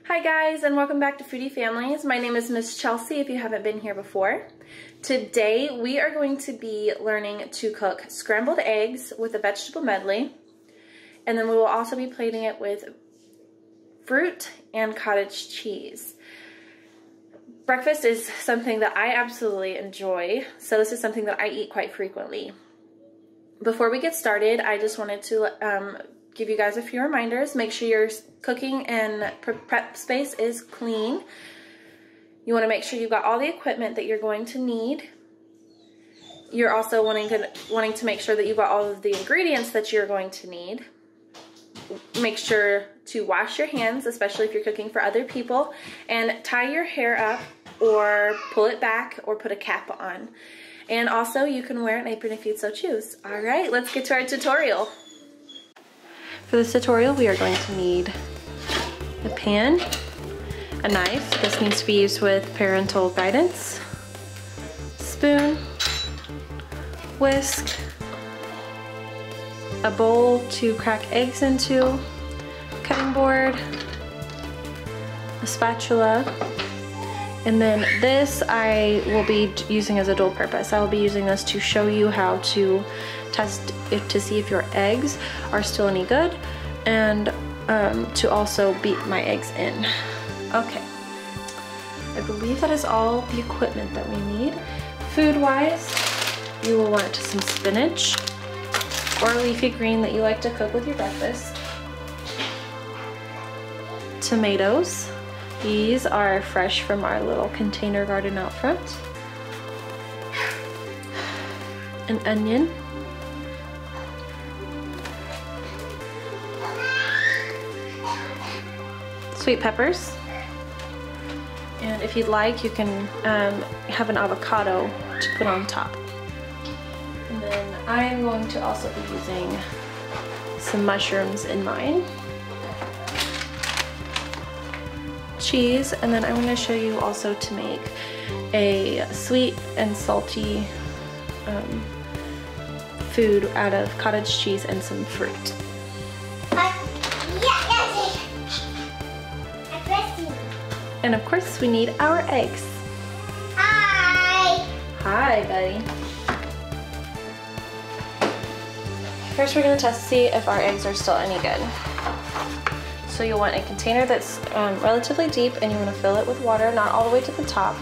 Hi guys, and welcome back to Foodie Families. My name is Miss Chelsea if you haven't been here before. Today we are going to be learning to cook scrambled eggs with a vegetable medley, and then we will also be plating it with fruit and cottage cheese. Breakfast is something that I absolutely enjoy, so this is something that I eat quite frequently. Before we get started, I just wanted to give you guys a few reminders. Make sure your cooking and prep space is clean. You want to make sure you've got all the equipment that you're going to need. You're also wanting to make sure that you've got all of the ingredients that you're going to need. Make sure to wash your hands, especially if you're cooking for other people, and tie your hair up or pull it back or put a cap on. And also you can wear an apron if you so choose. All right, let's get to our tutorial. For this tutorial, we are going to need a pan, a knife. This needs to be used with parental guidance, spoon, whisk, a bowl to crack eggs into, cutting board, a spatula, and then this I will be using as a dual purpose. I will be using this to show you how to test to see if your eggs are still any good, and to also beat my eggs in. Okay, I believe that is all the equipment that we need. Food-wise, you will want some spinach or a leafy green that you like to cook with your breakfast. Tomatoes. These are fresh from our little container garden out front. An onion. Sweet peppers. And if you'd like, you can have an avocado to put on top. And then I am going to also be using some mushrooms in mine. Cheese, and then I'm going to show you also to make a sweet and salty food out of cottage cheese and some fruit. And of course we need our eggs. Hi! Hi, buddy. First we're going to test to see if our eggs are still any good. So you'll want a container that's relatively deep, and you want to fill it with water, not all the way to the top.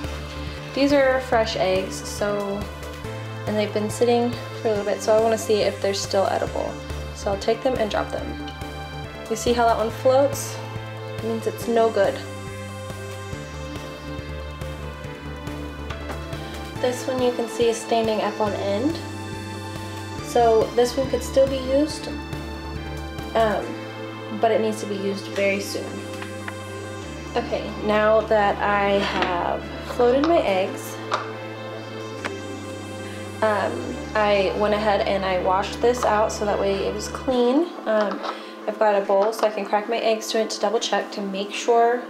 These are fresh eggs, and they've been sitting for a little bit, so I want to see if they're still edible. So I'll take them and drop them. You see how that one floats? It means it's no good. This one you can see is standing up on end. So this one could still be used, but it needs to be used very soon. Okay, now that I have floated my eggs, I went ahead and I washed this out so that way it was clean. I've got a bowl so I can crack my eggs to it to double check to make sure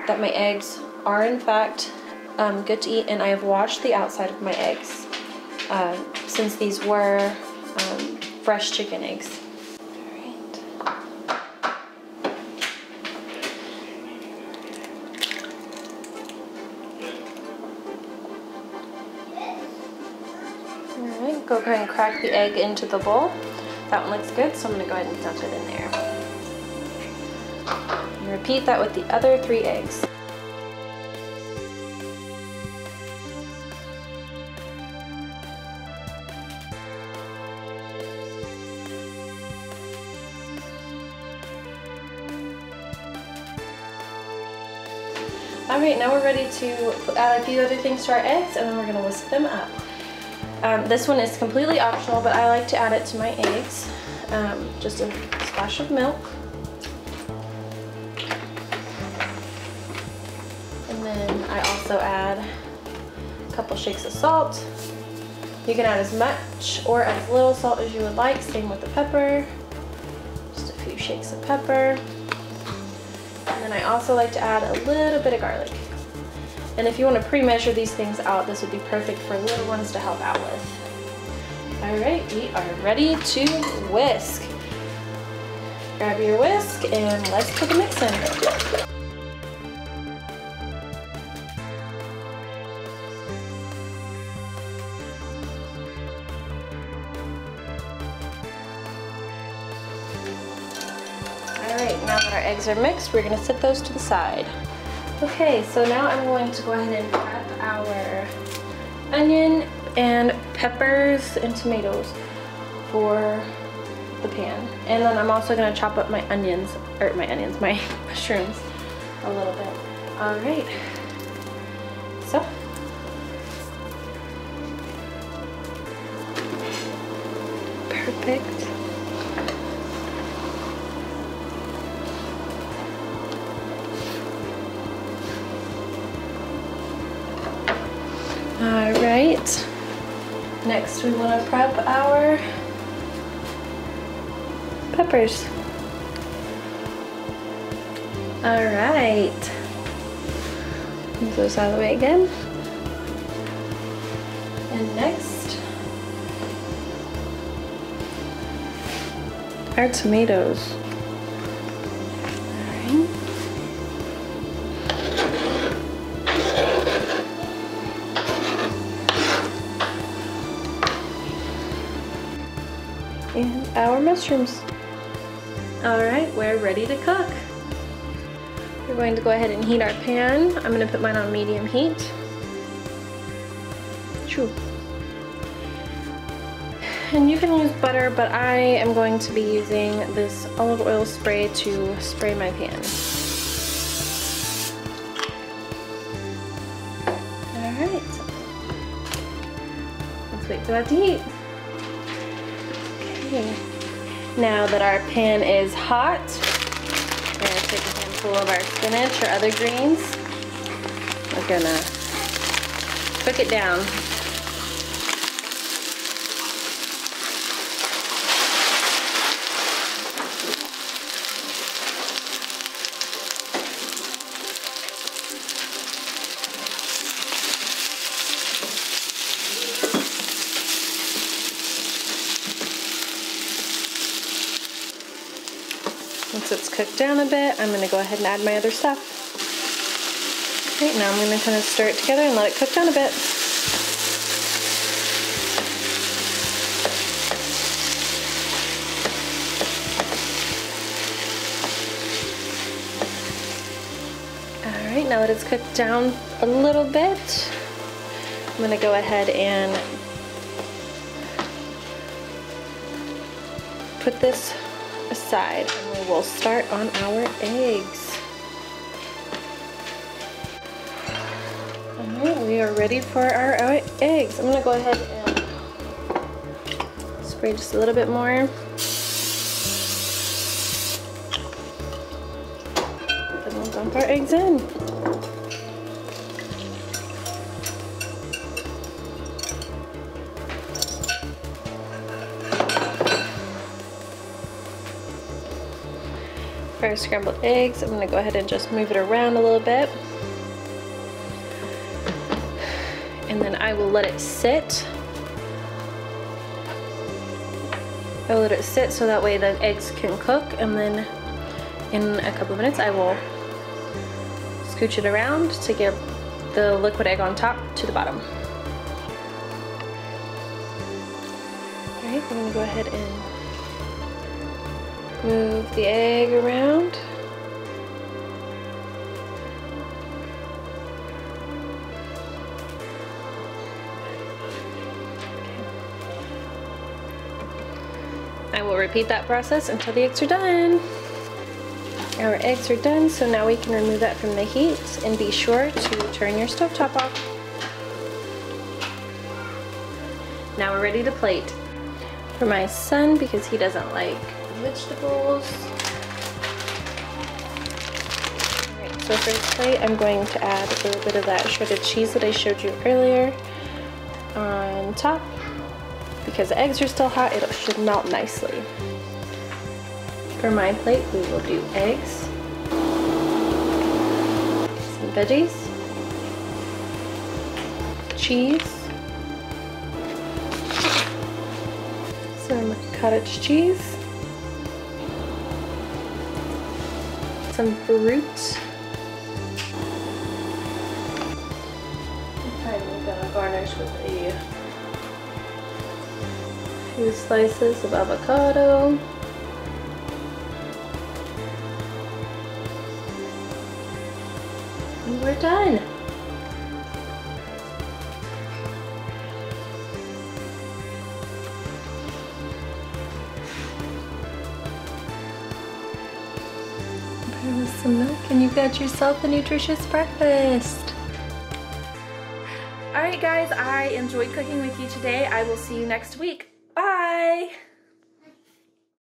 that my eggs are in fact good to eat, and I have washed the outside of my eggs since these were fresh chicken eggs. Alright, go ahead and crack the egg into the bowl. That one looks good, so I'm going to go ahead and dump it in there. And repeat that with the other 3 eggs. Alright, now we're ready to add a few other things to our eggs, and then we're going to whisk them up. This one is completely optional, but I like to add it to my eggs. Just a splash of milk. And then I also add a couple shakes of salt. You can add as much or as little salt as you would like, same with the pepper. Just a few shakes of pepper. And then I also like to add a little bit of garlic. And if you want to pre-measure these things out, this would be perfect for little ones to help out with. Alright, we are ready to whisk. Grab your whisk and let's put the mix in. eggs are mixed, we're gonna set those to the side. Okay, so now I'm going to go ahead and prep our onion and peppers and tomatoes for the pan. And then I'm also gonna chop up my my mushrooms a little bit. All right, so. Perfect. All right. Next, we want to prep our peppers. All right. Move those out of the way again. And next, our tomatoes. All right. And our mushrooms. All right, we're ready to cook. We're going to go ahead and heat our pan. I'm going to put mine on medium heat. Choo. And you can use butter, but I am going to be using this olive oil spray to spray my pan. All right. Let's wait for that to heat. Okay. Now that our pan is hot, we're going to take a handful of our spinach or other greens. We're going to cook it down. Once it's cooked down a bit, I'm going to go ahead and add my other stuff. Okay, now I'm going to kind of stir it together and let it cook down a bit. Alright, now that it's cooked down a little bit, I'm going to go ahead and put this aside and we will start on our eggs. Alright, we are ready for our eggs. I'm going to go ahead and spray just a little bit more. Then we'll dump our eggs in. For our scrambled eggs, I'm going to go ahead and just move it around a little bit. And then I will let it sit. I will let it sit so that way the eggs can cook, and then in a couple of minutes I will scooch it around to get the liquid egg on top to the bottom. Alright, I'm going to go ahead and move the egg around. I will repeat that process until the eggs are done. Our eggs are done, so now we can remove that from the heat, and be sure to turn your stovetop off. Now we're ready to plate. For my son, because he doesn't like vegetables. Alright, so for the plate, I'm going to add a little bit of that shredded cheese that I showed you earlier on top. Because the eggs are still hot, it should melt nicely. For my plate, we will do eggs, some veggies, cheese, some cottage cheese, some fruit. I'm gonna garnish with a few slices of avocado. we're done. Pour with some milk and you got yourself a nutritious breakfast. Alright guys, I enjoyed cooking with you today. I will see you next week. Bye!